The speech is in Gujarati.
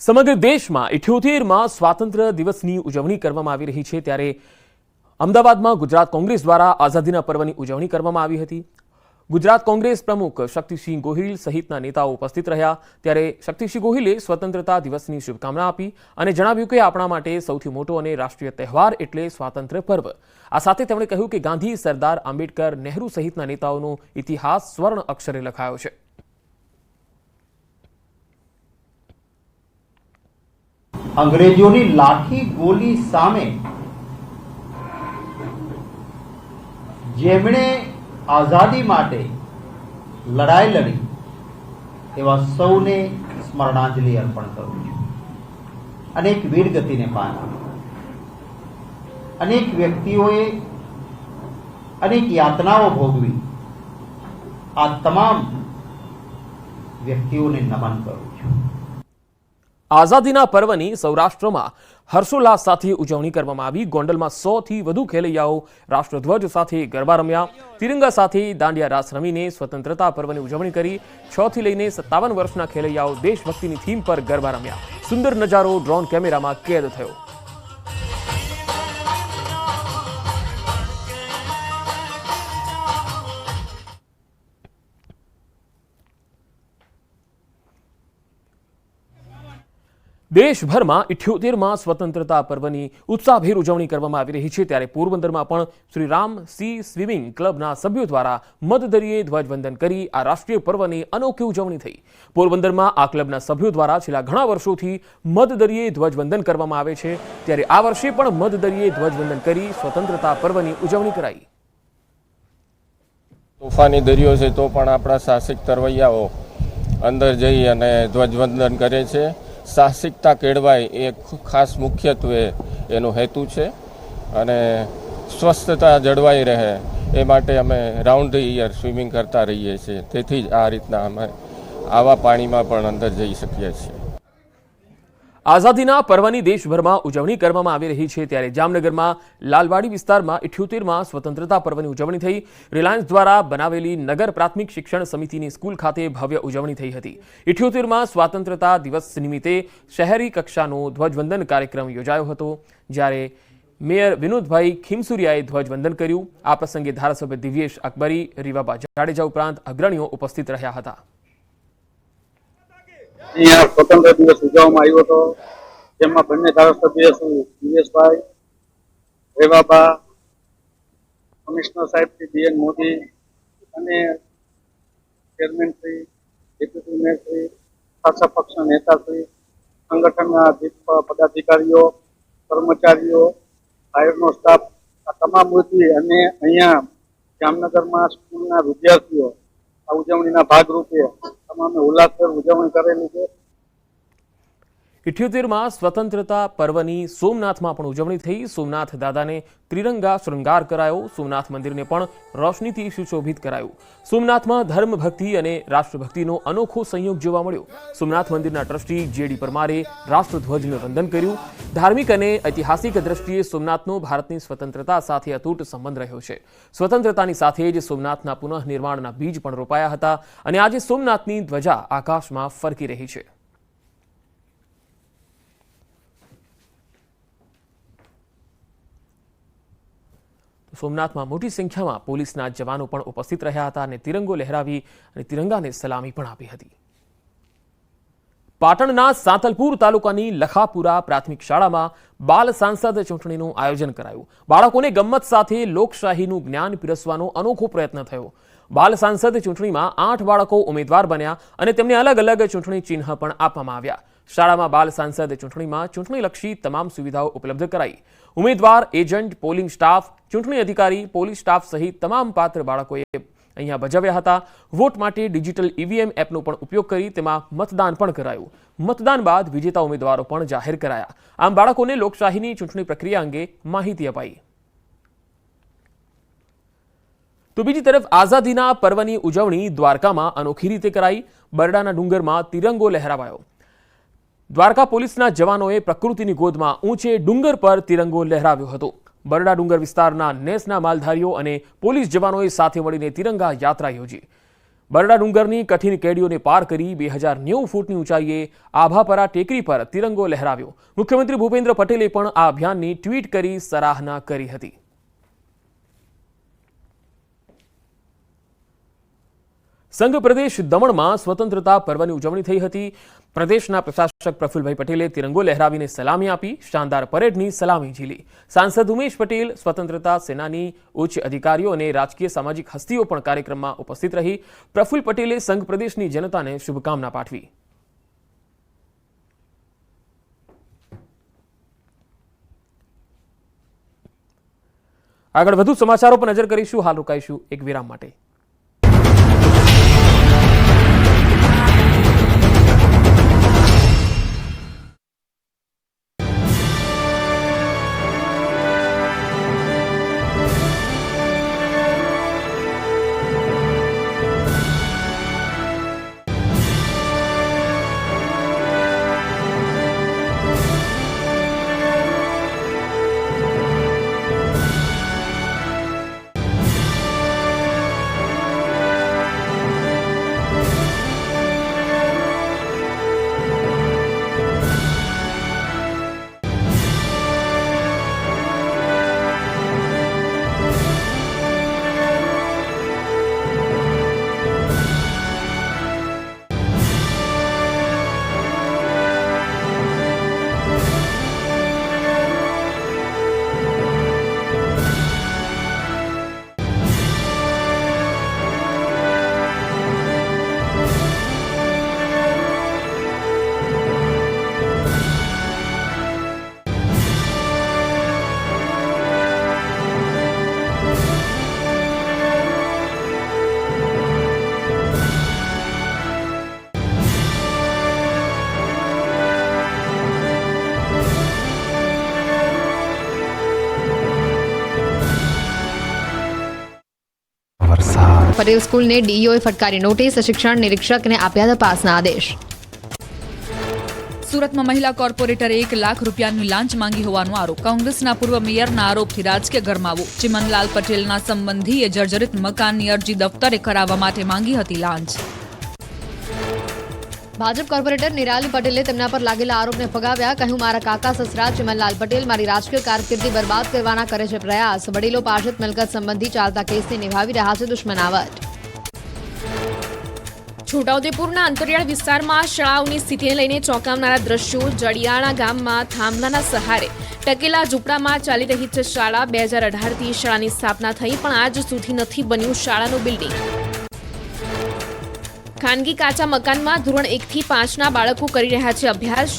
સમગ્ર દેશમાં 78માં સ્વાતંત્ર્ય દિવસની ઉજવણી કરવામાં આવી રહી છે ત્યારે અમદાવાદમાં ગુજરાત કોંગ્રેસ દ્વારા આઝાદીના પર્વની ઉજવણી કરવામાં આવી હતી। ગુજરાત કોંગ્રેસ પ્રમુખ શક્તિસિંહ ગોહિલ સહિતના નેતાઓ ઉપસ્થિત રહ્યા ત્યારે શક્તિસિંહ ગોહિલે સ્વતંત્રતા દિવસની શુભકામના આપી અને જણાવ્યું કે આપણા માટે સૌથી મોટો અને રાષ્ટ્રીય તહેવાર એટલે સ્વાતંત્ર્ય પર્વ। આ સાથે તેમણે કહ્યું કે ગાંધી, સરદાર આંબેડકર, નહેરુ સહિતના નેતાઓનો ઇતિહાસ સ્વર્ણ અક્ષરે લખાયો છે। અંગ્રેજોની લાઠી ગોલી સામે જેમણે આઝાદી માટે લડાઈ લડી એવા સૌને સ્મરણાંજલિ અર્પણ કરું છું। અનેક વીરગતિને પામ્યા, અનેક વ્યક્તિઓએ અનેક યાતનાઓ ભોગવી, આ તમામ વ્યક્તિઓને નમન કરું છું। આઝાદીના પર્વની સૌરાષ્ટ્રમાં હર્ષોલ્લાસ સાથે ઉજવણી કરવામાં આવી। ગોંડલમાં 100થી વધુ ખેલૈયાઓ રાષ્ટ્રધ્વજ સાથે ગરબા રમ્યા, તિરંગા સાથે દાંડિયા રાસ રમીને સ્વતંત્રતા પર્વની ઉજવણી કરી। 6 થી લઈને 57 વર્ષના ખેલૈયાઓ દેશભક્તિની થીમ પર ગરબા રમ્યા। સુંદર નજારો ડ્રોન કેમેરામાં કેદ થયો। દેશભરમાં 78માં સ્વતંત્રતા પર્વની ઉત્સાહભેર ઉજવણી કરવામાં આવી રહી છે ત્યારે પોરબંદરમાં પણ શ્રી રામ સી સ્વિમિંગ ક્લબના સભ્યો દ્વારા મધદરિયે ધ્વજવંદન કરી આ રાષ્ટ્રીય પર્વની અનોખી ઉજવણી થઈ। પોરબંદરમાં આ ક્લબના સભ્યો દ્વારા છેલ્લા ઘણા વર્ષોથી મધદરિયે ધ્વજવંદન કરવામાં આવે છે ત્યારે આ વર્ષે પણ મધદરિયે ધ્વજવંદન કરી સ્વતંત્રતા પર્વની ઉજવણી કરાઈ। તોફાની દરિયો છે તો પણ આપણા સાહસિક તરવૈયાઓ અંદર જઈ અને ધ્વજવંદન કરે છે। સાહસિકતા કેળવાય એ ખાસ મુખ્યત્વે એનો હેતુ છે અને સ્વસ્થતા જળવાઈ રહે એ માટે અમે રાઉન્ડ યર સ્વિમિંગ કરતા રહીએ છીએ। તેથી જ આ રીતના અમે આવા પાણીમાં પણ અંદર જઈ શકીએ છીએ। આઝાદીના પર્વની દેશભરમાં ઉજવણી કરવામાં આવી રહી છે ત્યારે જામનગરમાં લાલવાડી વિસ્તારમાં 78માં સ્વતંત્રતા પર્વની ઉજવણી થઈ। રિલાયન્સ દ્વારા બનાવેલી નગર પ્રાથમિક શિક્ષણ સમિતિની સ્કૂલ ખાતે ભવ્ય ઉજવણી થઈ હતી। 78માં સ્વતંત્રતા દિવસ નિમિત્તે શહેરી કક્ષાનો ધ્વજવંદન કાર્યક્રમ યોજાયો હતો જ્યારે મેયર વિનોદભાઈ ખીમસુરિયાએ ધ્વજવંદન કર્યું। આ પ્રસંગે ધારાસભ્ય દિવ્યેશ અકબરી, રીવાબા જાડેજા ઉપરાંત અગ્રણીઓ ઉપસ્થિત રહ્યા હતા। અહીંયા સ્વતંત્ર દિવસ ઉજવવામાં આવ્યો હતો જેમાં બંને ધારાસભ્ય શ્રી દિવેશભાઈ, રેવાબા, કમિશનર સાહેબ શ્રી બીએન મોદી અને chairman Shri, deputy mayor Shri, શાસક પક્ષના નેતા શ્રી, સંગઠનના પદાધિકારીઓ, કર્મચારીઓ, ફાયરનો સ્ટાફ, આ તમામ વૃત્તિ અને અહીંયા જામનગરમાં સ્કૂલના વિદ્યાર્થીઓ આ ઉજવણીના ભાગરૂપે તમામે ઉલ્લાસભેર ઉજવણી કરેલી છે। 78માં સ્વતંત્રતા પર્વની સોમનાથમાં પણ ઉજવણી થઈ। સોમનાથ દાદાને ત્રિરંગા શૃંગાર કરાયો। સોમનાથ મંદિરને પણ રોશનીથી સુશોભિત કરાયું। સોમનાથમાં ધર્મ ભક્તિ અને રાષ્ટ્રભક્તિનો અનોખો સંયોગ જોવા મળ્યો। સોમનાથ મંદિરના ટ્રસ્ટી જેડી પરમારે રાષ્ટ્રધ્વજને વંદન કર્યું। ધાર્મિક અને ઐતિહાસિક દ્રષ્ટિએ સોમનાથનો ભારતની સ્વતંત્રતા સાથે અતૂટ સંબંધ રહ્યો છે। સ્વતંત્રતાની સાથે જ સોમનાથના પુનઃનિર્માણના બીજ પણ રોપાયા હતા અને આજે સોમનાથની ધ્વજા આકાશમાં ફરકી રહી છે। સોમનાથમાં મોટી સંખ્યામાં પોલીસના જવાનો પણ ઉપસ્થિત રહ્યા હતા અને તિરંગો લહેરાવી અને તિરંગાને સલામી પણ આપી હતી। પાટણના સાંતલપુર તાલુકાની લખાપુરા પ્રાથમિક શાળામાં બાલ સાંસદ ચૂંટણીનું આયોજન કરાયું। બાળકોને ગમ્મત સાથે લોકશાહીનું જ્ઞાન પીરસવાનો અનોખો પ્રયત્ન થયો। બાલ સાંસદ ચૂંટણીમાં 8 બાળકો ઉમેદવાર બન્યા અને તેમને અલગ અલગ ચૂંટણી ચિહ્ન પણ આપવામાં આવ્યા। શાળામાં બાલ સાંસદ ચૂંટણીમાં ચૂંટણીલક્ષી તમામ સુવિધાઓ ઉપલબ્ધ કરાઈ। ઉમેદવાર, એજન્ટ, પોલિંગ સ્ટાફ, ચૂંટણી અધિકારી, પોલીસ સ્ટાફ સહિત તમામ પાત્ર બાળકોએ અહીંયા બજાવ્યા હતા। વોટ માટે ડિજિટલ ઈવીએમ એપનો પણ ઉપયોગ કરી તેમાં મતદાન પણ કરાયું। મતદાન બાદ વિજેતા ઉમેદવારો પણ જાહેર કરાયા। આમ બાળકોને લોકશાહીની ચૂંટણી પ્રક્રિયા અંગે માહિતી અપાઈ। તો બીજી તરફ આઝાદીના પર્વની ઉજવણી દ્વારકામાં અનોખી રીતે કરાઈ। બરડાના ડુંગરમાં તિરંગો લહેરાવાયો। દ્વારકા પોલીસના જવાનોએ પ્રકૃતિની ગોદમાં ઊંચે ડુંગર પર તિરંગો લહેરાવ્યો હતો। બરડા ડુંગર વિસ્તારના નેસના માલધારીઓ અને પોલીસ જવાનોએ સાથે મળીને તિરંગા યાત્રા યોજી। બરડા ડુંગરની કઠિન કેડીઓને પાર કરી 2090 ફૂટની ઊંચાઈએ આભાપરા ટેકરી પર તિરંગો લહેરાવ્યો. મુખ્યમંત્રી ભૂપેન્દ્ર પટેલે પણ આ અભિયાનની ટ્વીટ કરી સરાહના કરી હતી. સંઘ પ્રદેશ દમણમાં સ્વતંત્રતા પર્વની ઉજવણી થઈ હતી. પ્રદેશના પ્રશાસક પ્રફુલભાઈ પટેલે તિરંગો લહેરાવીને સલામી આપી. શાનદાર પરેડની સલામી ઝીલી. સાંસદ ઉમેશ પટેલ, સ્વતંત્રતા સેનાની ઉચ્ચ અધિકારીઓ અને રાજકીય સામાજિક હસ્તીઓ પણ કાર્યક્રમમાં ઉપસ્થિત રહી. પ્રફુલ પટેલે સંઘ પ્રદેશની જનતાને શુભકામના પાઠવી. આગળ વધુ સમાચારો પર નજર કરીશું. હાલ રોકાઈશું એક વિરામ માટે. પટેલ સ્કૂલને ડીઈઓએ ફટકારી નોટિસ. શિક્ષણ નિરીક્ષકને આપ્યા તપાસના આદેશ. સુરતમાં મહિલા કોર્પોરેટરે 1 લાખ રૂપિયાની લાંચ માંગી હોવાનો આરોપ. કોંગ્રેસના પૂર્વ મેયરના આરોપથી રાજકીય ગરમાવો. ચિમનલાલ પટેલના સંબંધીએ જર્જરિત મકાનની અરજી દફતરે કરાવવા માટે માંગી હતી લાંચ. ભાજપ કોર્પોરેટર નિરાલી પટેલે તેમના પર લાગેલા આરોપને ફગાવ્યા. કહ્યું, મારા કાકા સસરા ચિમનલાલ પટેલ મારી રાજકીય કારકિર્દી બરબાદ કરવાના કરે છે પ્રયાસ. વડીલો પાછળ મિલકત સંબંધી ચાલતા કેસને નિભાવી રહ્યા છે દુશ્મનાવટ. છોટાઉદેપુરના અંતરિયાળ વિસ્તારમાં શાળાઓની સ્થિતિને લઈને ચોંકાવનારા દ્રશ્યો. જડિયાણા ગામમાં થાંભલાના સહારે ટકેલા ઝૂંપડામાં ચાલી રહી છે શાળા. 2018થી શાળાની સ્થાપના થઈ પણ આજ સુધી નથી બન્યું શાળાનું બિલ્ડિંગ. ખાનગી કાચા મકાનમાં ધોરણ 1 થી 5ના બાળકો કરી રહ્યા છે અભ્યાસ.